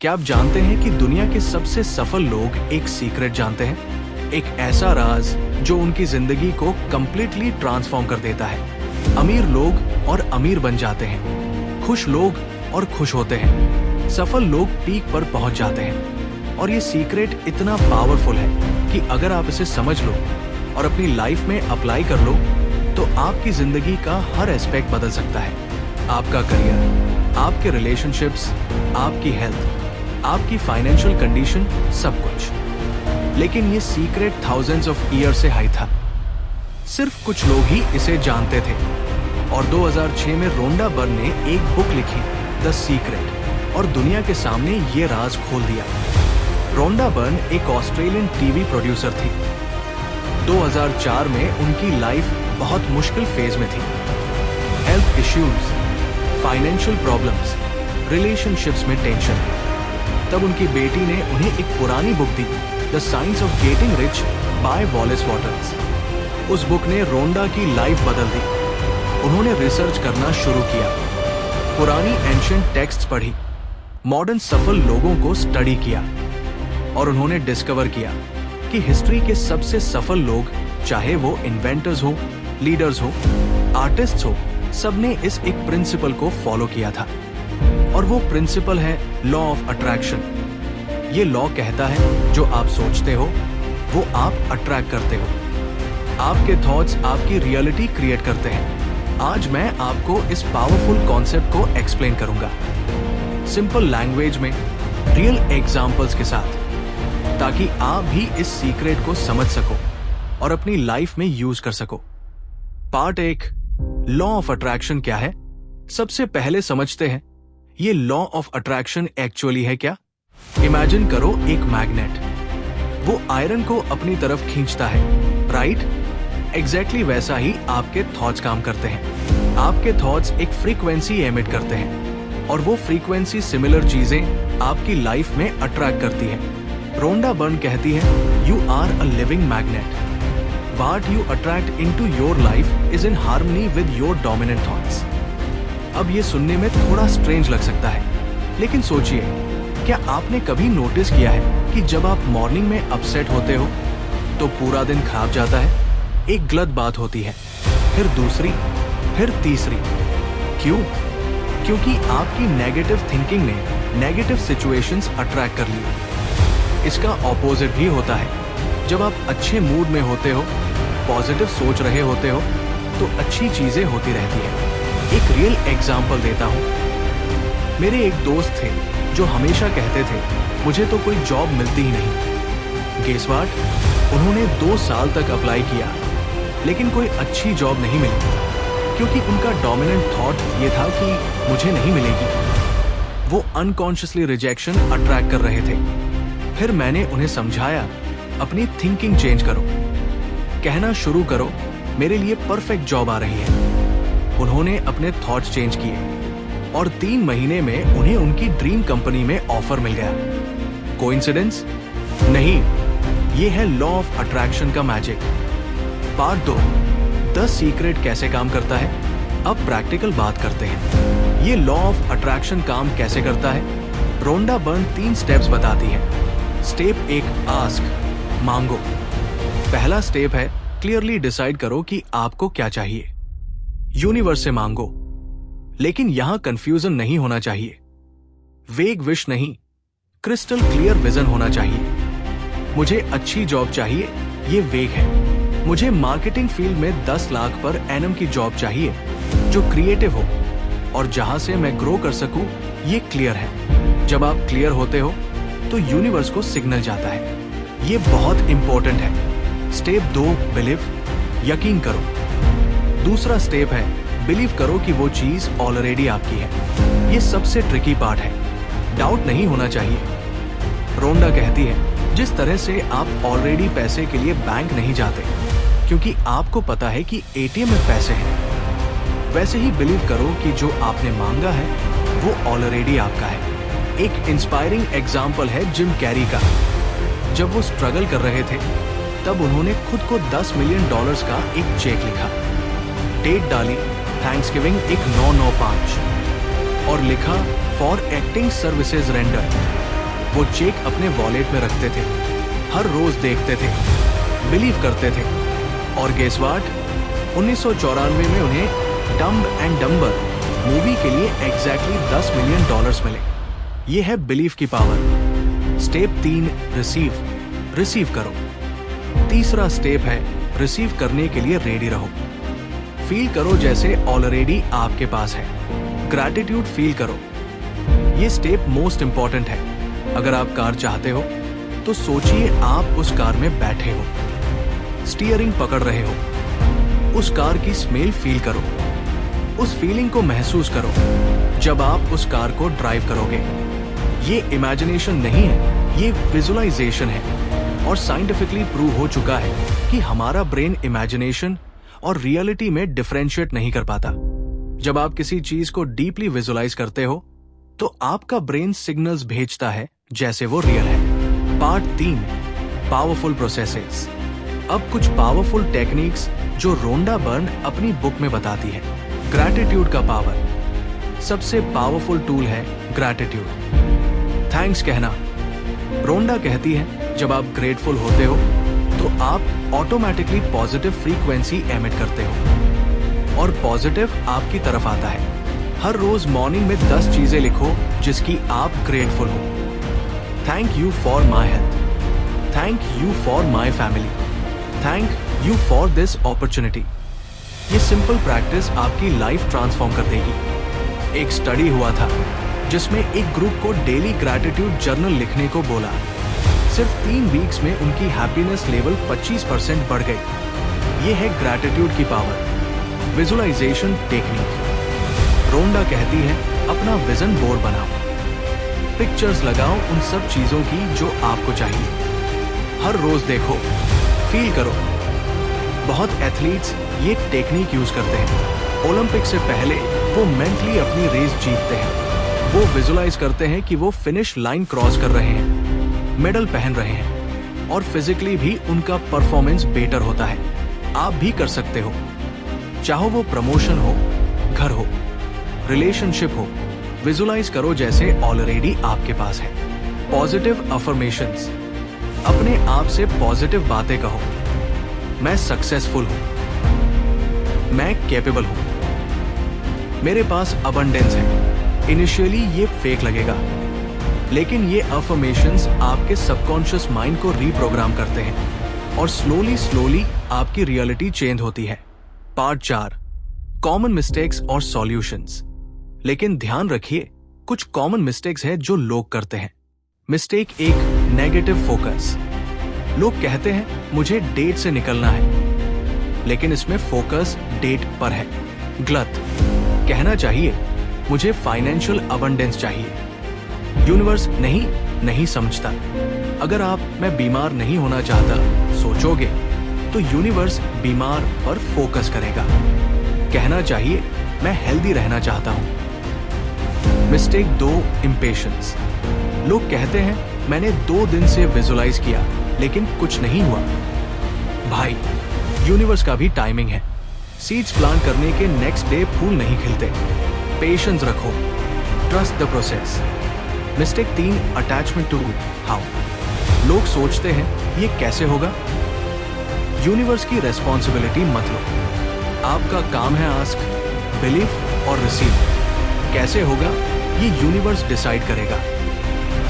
क्या आप जानते हैं कि दुनिया के सबसे सफल लोग एक सीक्रेट जानते हैं? एक ऐसा राज जो उनकी जिंदगी को कंप्लीटली ट्रांसफॉर्म कर देता है। अमीर लोग और अमीर बन जाते हैं, खुश लोग और खुश होते हैं, सफल लोग पीक पर पहुंच जाते हैं। और ये सीक्रेट इतना पावरफुल है कि अगर आप इसे समझ लो और अपनी लाइफ में अप्लाई कर लो तो आपकी जिंदगी का हर एस्पेक्ट बदल सकता है। आपका करियर, आपके रिलेशनशिप्स, आपकी हेल्थ, आपकी फाइनेंशियल कंडीशन, सब कुछ। लेकिन ये सीक्रेट थाउजेंड्स ऑफ ईयर से हाई था। सिर्फ कुछ लोग ही इसे जानते थे। और 2006 में रोंडा बर्न ने एक बुक लिखी, द सीक्रेट, और दुनिया के सामने ये राज खोल दिया। रोंडा बर्न एक ऑस्ट्रेलियन टीवी प्रोड्यूसर थी। 2004 में उनकी लाइफ बहुत मुश्किल फेज में थी। Health issues, financial problems, relationships में टेंशन। तब उनकी बेटी ने उन्हें एक पुरानी book the, the science of getting rich by Wallace waters. उस बुक ने रोंडा की लाइफ बदल दी। उन्होंने रिसर्च करना शुरू किया, पुरानी एंशिएंट टेक्स्ट्स पढ़ी, मॉडर्न सफल लोगों को स्टडी किया, और उन्होंने डिस्कवर किया कि हिस्ट्री के सबसे सफल लोग, चाहे वो इन्वेंटर्स हो, लीडर्स हो, आर्टिस्ट्स हो, सबने इस एक प्रिंसिपल को फॉलो किया था। और वो प्रिंसिपल है लॉ ऑफ अट्रैक्शन। ये लॉ कहता है जो आप सोचते हो वो आप अट्रैक्ट करते हो। आपके थॉट्स आपकी रियलिटी क्रिएट करते हैं। आज मैं आपको इस पावरफुल कॉन्सेप्ट को एक्सप्लेन करूंगा, सिंपल लैंग्वेज में, रियल एग्जांपल्स के साथ, ताकि आप भी इस सीक्रेट को समझ सको और अपनी लाइफ में यूज कर सको। पार्ट 1, लॉ ऑफ अट्रैक्शन क्या है? सबसे पहले समझते हैं ये लॉ ऑफ अट्रैक्शन एक्चुअली है क्या। इमेजिन करो एक मैग्नेट, वो आयरन को अपनी तरफ खींचता है, राइट? एग्जैक्टली वैसा ही आपके थॉट्स काम करते हैं। आपके थॉट्स एक फ्रीक्वेंसी एमिट करते हैं और वो फ्रीक्वेंसी सिमिलर चीजें आपकी लाइफ में अट्रैक्ट करती है। रोंडा बर्न कहती है, you are a living magnet. What you attract into your life is in harmony with your dominant thoughts. अब ये सुनने में थोड़ा स्ट्रेंज लग सकता है, लेकिन सोचिए, क्या आपने कभी नोटिस किया है कि जब आप मॉर्निंग में अपसेट होते हो तो पूरा दिन खराब जाता है? एक गलत बात होती है, फिर दूसरी, फिर तीसरी। क्यों? क्योंकि आपकी नेगेटिव थिंकिंग ने नेगेटिव सिचुएशंस अट्रैक्ट कर लिए। इसका ऑपोजिट भी होता है। जब आप अच्छे मूड में होते हो, पॉजिटिव सोच रहे होते हो, तो अच्छी चीजें होती रहती हैं। एक रियल एग्जाम्पल देता हूँ। मेरे एक दोस्त थे जो हमेशा कहते थे, मुझे तो कोई जॉब मिलती ही नहीं। Guess what? उन्होंने 2 साल तक अप्लाई किया, लेकिन कोई अच्छी जॉब नहीं मिली, क्योंकि उनका डोमिनेंट थॉट ये था कि मुझे नहीं मिलेगी। वो अनकॉन्शियसली रिजेक्शन अट्रैक्ट कर रहे थे। फिर मैंने उन्हें समझाया, अपनी थिंकिंग चेंज करो, कहना शुरू करो, मेरे लिए परफेक्ट जॉब आ रही है। उन्होंने अपने थॉट्स चेंज किए और 3 महीने में उन्हें उनकी ड्रीम कंपनी में ऑफर मिल गया। कोइंसिडेंस? नहीं, ये है लॉ ऑफ अट्रैक्शन का मैजिक। पार्ट 2, द सीक्रेट कैसे काम करता है। अब प्रैक्टिकल बात करते हैं। ये लॉ ऑफ अट्रैक्शन काम कैसे करता है? रोंडा बर्न 3 स्टेप्स बताती है। स्टेप 1, आस्क, मांगो। पहला स्टेप है, क्लियरली डिसाइड करो कि आपको क्या चाहिए। यूनिवर्स से मांगो, लेकिन यहां कंफ्यूजन नहीं होना चाहिए। वेग विश नहीं, क्रिस्टल क्लियर विजन होना चाहिए। मुझे अच्छी जॉब चाहिए, ये वेग है। मुझे मार्केटिंग फील्ड में 10 लाख पर एनम की जॉब चाहिए, जो क्रिएटिव हो और जहां से मैं ग्रो कर सकूं, ये क्लियर है। जब आप क्लियर होते हो तो यूनिवर्स को सिग्नल जाता है। ये बहुत इंपॉर्टेंट है। स्टेप 2, बिलीव, यकीन करो। दूसरा स्टेप है, बिलीव करो कि वो चीज ऑलरेडी आपकी है। ये सबसे ट्रिकी पार्ट है। डाउट नहीं होना चाहिए। रोंडा कहती है, जिस तरह से आप ऑलरेडी पैसे के लिए बैंक नहीं जाते क्योंकि आपको पता है कि एटीएम में पैसे हैं, वैसे ही बिलीव करो कि जो आपने मांगा है वो ऑलरेडी आपका है। एक इंस्पायरिंग एग्जाम्पल है जिम कैरी का। जब वो स्ट्रगल कर रहे थे तब उन्होंने खुद को $10 मिलियन का एक चेक लिखा, डेट डाली थैंक्सगिविंग एक 995 और लिखा फॉर एक्टिंग सर्विसेज रेंडर। वो चेक अपने वॉलेट में रखते थे, हर रोज देखते थे, बिलीव करते थे, और गेस व्हाट, 1994 में उन्हें डम्ब एंड डम्बर मूवी के लिए एग्जैक्टली $10 मिलियन मिले। ये है बिलीफ की पावर। स्टेप 3, रिसीव करो। तीसरा स्टेप है रिसीव करने के लिए रेडी रहो। फील करो जैसे ऑलरेडी आपके पास है। ग्रैटिट्यूड फील करो। ये स्टेप मोस्ट इंपॉर्टेंट है। अगर आप कार चाहते हो तो सोचिए आप उस कार में बैठे हो, स्टीयरिंग पकड़ रहे हो, उस कार की स्मेल फील करो, उस फीलिंग को महसूस करो जब आप उस कार को ड्राइव करोगे। ये इमेजिनेशन नहीं है, ये विजुअलाइजेशन है, और साइंटिफिकली प्रूव हो चुका है कि हमारा ब्रेन इमेजिनेशन और रियलिटी में डिफरेंशिएट नहीं कर पाता। जब आप किसी चीज को डीपली विजुअलाइज करते हो तो आपका ब्रेन सिग्नल्स भेजता है जैसे वो रियल है। Part 3, powerful processes. अब कुछ पावरफुल टेक्निक्स जो रोंडा बर्न अपनी बुक में बताती है। ग्रैटिट्यूड का पावर। सबसे पावरफुल टूल है ग्रैटिट्यूड। थैंक्स कहना। रोंडा कहती है जब आप ग्रेटफुल होते हो तो आप ऑटोमेटिकली पॉजिटिव फ्रीक्वेंसी एमिट करते हो और पॉजिटिव आपकी तरफ आता है। हर रोज मॉर्निंग में 10 चीजें लिखो जिसकी आप ग्रेटफुल हो। Thank you for my health, thank you for my family, thank you for this opportunity. ये सिंपल प्रैक्टिस आपकी लाइफ ट्रांसफॉर्म कर देगी। एक स्टडी हुआ था जिसमें एक ग्रुप को डेली ग्रैटिट्यूड जर्नल लिखने को बोला। सिर्फ 3 वीक्स में उनकी हैप्पीनेस लेवल 25% बढ़ गई। ये है ग्रैटिट्यूड की पावर। Visualisation technique. रोंडा कहती है अपना विजन बोर्ड बनाओ, पिक्चर्स लगाओ उन सब चीजों की जो आपको चाहिए। हर रोज देखो, फील करो। बहुत एथलीट्स ये टेक्निक यूज करते हैं। ओलंपिक से पहले वो मेंटली अपनी रेस जीतते हैं। वो विजुअलाइज करते हैं कि वो फिनिश लाइन क्रॉस कर रहे हैं, मेडल पहन रहे हैं, और फिजिकली भी उनका परफॉर्मेंस बेटर होता है। आप भी कर सकते हो। चाहो वो प्रमोशन हो, घर हो, रिलेशनशिप हो, विजुअलाइज करो जैसे ऑलरेडी आपके पास है। Positive affirmations. अपने आप से पॉजिटिव बातें कहो। मैं सक्सेसफुल हूं, मैं कैपेबल हूं, मेरे पास अबंडेंस है। इनिशियली ये फेक लगेगा, लेकिन ये अफर्मेशंस आपके सबकॉन्शियस माइंड को रीप्रोग्राम करते हैं और स्लोली आपकी रियलिटी चेंज होती है। पार्ट 4, कॉमन मिस्टेक्स और सॉल्यूशंस। लेकिन ध्यान रखिए, कुछ कॉमन मिस्टेक्स हैं जो लोग करते हैं। Mistake 1, negative focus. लोग कहते हैं मुझे डेट से निकलना है, लेकिन इसमें फोकस डेट पर है। गलत। कहना चाहिए मुझे फाइनेंशियल अबंडेंस चाहिए। यूनिवर्स नहीं समझता। अगर आप मैं बीमार नहीं होना चाहता सोचोगे तो यूनिवर्स बीमार पर फोकस करेगा। कहना चाहिए मैं हेल्दी रहना चाहता हूं। Mistake 2, impatience. लोग कहते हैं मैंने 2 दिन से विजुअलाइज किया लेकिन कुछ नहीं हुआ। भाई, यूनिवर्स का भी टाइमिंग है। सीड्स प्लांट करने के नेक्स्ट डे फूल नहीं खिलते। पेशेंस रखो, trust the process. Mistake 3, attachment to how. लोग सोचते हैं ये कैसे होगा। यूनिवर्स की रेस्पॉन्सिबिलिटी मत लो। आपका काम है आस्क, बिलीव और रिसीव। कैसे होगा ये यूनिवर्स डिसाइड करेगा।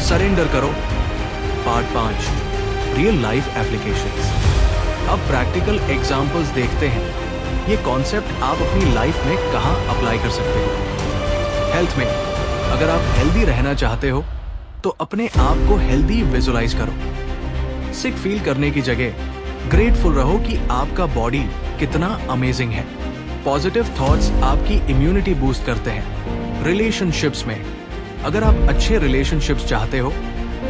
सरेंडर करो। Part 5, real life applications. अब प्रैक्टिकल एग्जांपल्स देखते हैं। ये कॉन्सेप्ट आप अपनी लाइफ में कहां अप्लाई कर सकते हो। हेल्थ में, अगर आप हेल्दी रहना चाहते हो तो अपने आप को हेल्दी विजुअलाइज करो। सिक फील करने की जगह ग्रेटफुल रहो कि आपका बॉडी कितना अमेजिंग है। पॉजिटिव थॉट्स आपकी इम्यूनिटी बूस्ट करते हैं। रिलेशनशिप्स में, अगर आप अच्छे रिलेशनशिप्स चाहते हो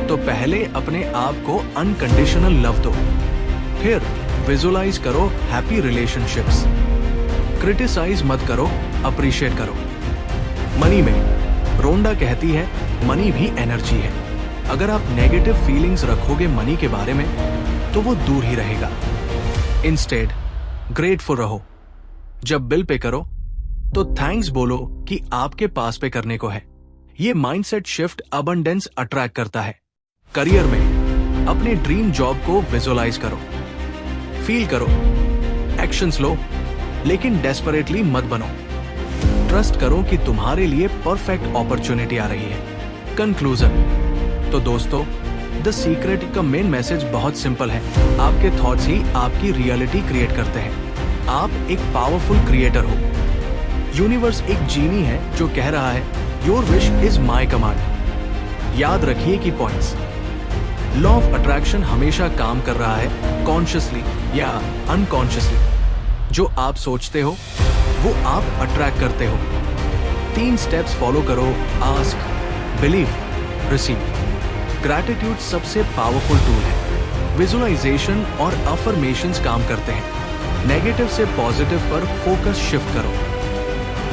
तो पहले अपने आप को अनकंडीशनल लव दो, फिर विजुअलाइज करो हैप्पी रिलेशनशिप्स। क्रिटिसाइज मत करो, अप्रिशिएट करो। मनी में, रोंडा कहती है मनी भी एनर्जी है। अगर आप नेगेटिव फीलिंग्स रखोगे मनी के बारे में तो वो दूर ही रहेगा। इंस्टेड ग्रेटफुल रहो। जब बिल पे करो तो थैंक्स बोलो कि आपके पास पे करने को है। ये माइंडसेट शिफ्ट अबंडेंस अट्रैक्ट करता है। करियर में अपने ड्रीम जॉब को विजुअलाइज करो, फील करो, एक्शंस लो, लेकिन डेस्परेटली मत बनो। ट्रस्ट करो कि तुम्हारे लिए परफेक्ट अपॉर्चुनिटी आ रही है। कंक्लूजन। तो दोस्तों, द सीक्रेट का मेन मैसेज बहुत सिंपल है। आपके थॉट्स ही आपकी रियलिटी क्रिएट करते हैं। आप एक पावरफुल क्रिएटर हो। यूनिवर्स एक जीनी है जो कह रहा है your wish is my command. याद रखिए कि पॉइंट्स। लॉ ऑफ अट्रैक्शन हमेशा काम कर रहा है, कॉन्शियसली या अनकॉन्शियसली। जो आप सोचते हो वो आप अट्रैक्ट करते हो। 3 स्टेप्स फॉलो करो। Ask, believe, receive. ग्रैटिट्यूड सबसे पावरफुल टूल है। विजुअलाइजेशन और अफर्मेशंस काम करते हैं। नेगेटिव से पॉजिटिव पर फोकस शिफ्ट करो।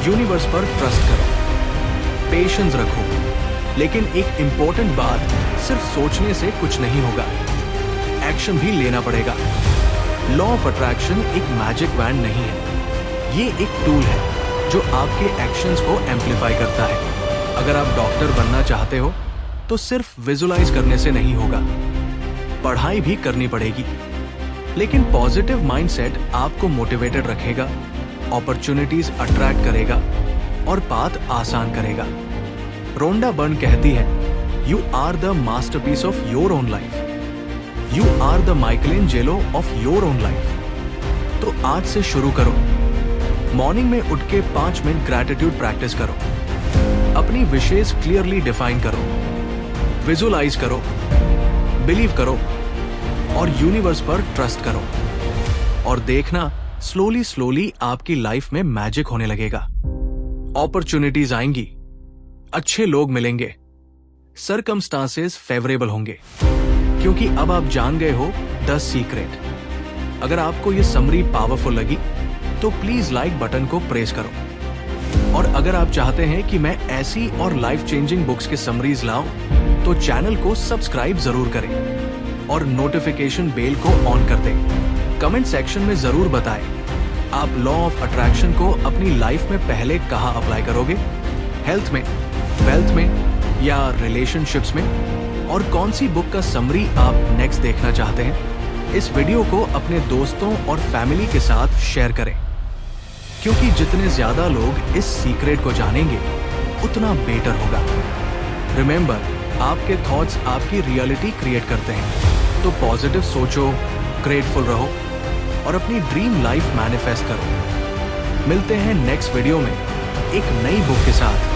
यूनिवर्स पर ट्रस्ट करो। पेशेंस रखो। लेकिन एक इंपॉर्टेंट बात, सिर्फ सोचने से कुछ नहीं होगा, एक्शन भी लेना पड़ेगा। लॉ ऑफ अट्रैक्शन एक मैजिक वैंड नहीं है, ये एक टूल है जो आपके एक्शंस को एम्पलीफाई करता है। अगर आप डॉक्टर बनना चाहते हो तो सिर्फ विजुअलाइज करने से नहीं होगा, पढ़ाई भी करनी पड़ेगी। लेकिन पॉजिटिव माइंडसेट आपको मोटिवेटेड रखेगा, अपॉर्चुनिटीज अट्रैक्ट करेगा और पाथ आसान करेगा। रोंडा बर्न कहती है, you are the masterpiece of your own life. You are the Michelangelo of your own life. तो आज से शुरू करो। मॉर्निंग में उठ के 5 मिनट ग्रैटिट्यूड प्रैक्टिस करो। अपनी विशेष क्लियरली डिफाइन करो, विजुअलाइज करो, बिलीव करो और यूनिवर्स पर ट्रस्ट करो। और देखना, स्लोली स्लोली आपकी लाइफ में मैजिक होने लगेगा। अपॉर्चुनिटीज आएंगी, अच्छे लोग मिलेंगे, सर्कमस्टांसेस फेवरेबल होंगे, क्योंकि अब आप जान गए हो द सीक्रेट। अगर आपको ये समरी पावरफुल लगी तो प्लीज लाइक बटन को प्रेस करो। और अगर आप चाहते हैं कि मैं ऐसी और लाइफ चेंजिंग बुक्स के समरीज लाऊं तो चैनल को सब्सक्राइब जरूर करें और नोटिफिकेशन बेल को ऑन कर दें। कमेंट सेक्शन में जरूर बताएं आप लॉ ऑफ अट्रैक्शन को अपनी लाइफ में पहले कहां अप्लाई करोगे, हेल्थ में, वेल्थ में या रिलेशनशिप्स में, और कौन सी बुक का समरी आप नेक्स्ट देखना चाहते हैं। इस वीडियो को अपने दोस्तों और फैमिली के साथ शेयर करें, क्योंकि जितने ज्यादा लोग इस सीक्रेट को जानेंगे उतना बेटर होगा। रिमेंबर, आपके थॉट्स आपकी रियलिटी क्रिएट करते हैं। तो पॉजिटिव सोचो, ग्रेटफुल रहो और अपनी ड्रीम लाइफ मैनिफेस्ट करो। मिलते हैं नेक्स्ट वीडियो में एक नई बुक के साथ,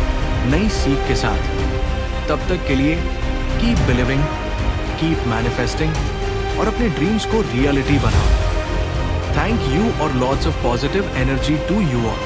नई सीख के साथ। तब तक के लिए कीप बिलीविंग, कीप मैनिफेस्टिंग और अपने ड्रीम्स को रियलिटी बनाओ। थैंक यू और lots of positive energy to you all.